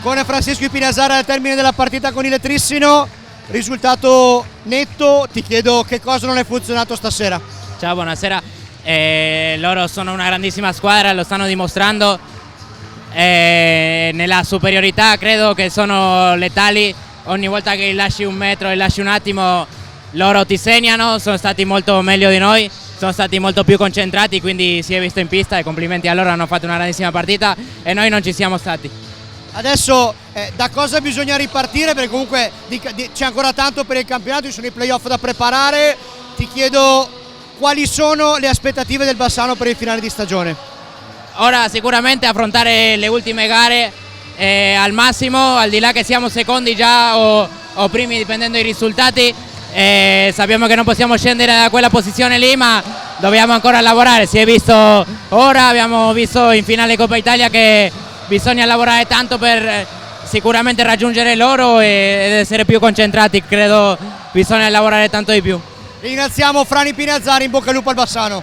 con Francesco Pinazzara al termine della partita con il Trissino, risultato netto, ti chiedo che cosa non è funzionato stasera. Ciao, buonasera. Loro sono una grandissima squadra, lo stanno dimostrando. Nella superiorità credo che sono letali, ogni volta che lasci un metro e lasci un attimo loro ti segnano, sono stati molto meglio di noi, sono stati molto più concentrati, quindi si è visto in pista e complimenti a loro, hanno fatto una grandissima partita e noi non ci siamo stati. Adesso da cosa bisogna ripartire, perché comunque c'è ancora tanto per il campionato, ci sono i playoff da preparare, ti chiedo quali sono le aspettative del Bassano per il finale di stagione? Ora sicuramente affrontare le ultime gare al massimo, al di là che siamo secondi già o primi dipendendo dai risultati, sappiamo che non possiamo scendere da quella posizione lì, ma dobbiamo ancora lavorare. Si è visto ora, abbiamo visto in finale Coppa Italia che bisogna lavorare tanto per sicuramente raggiungere loro ed essere più concentrati, credo bisogna lavorare tanto di più. Ringraziamo Franny Pinazzara, in bocca al lupo al Bassano.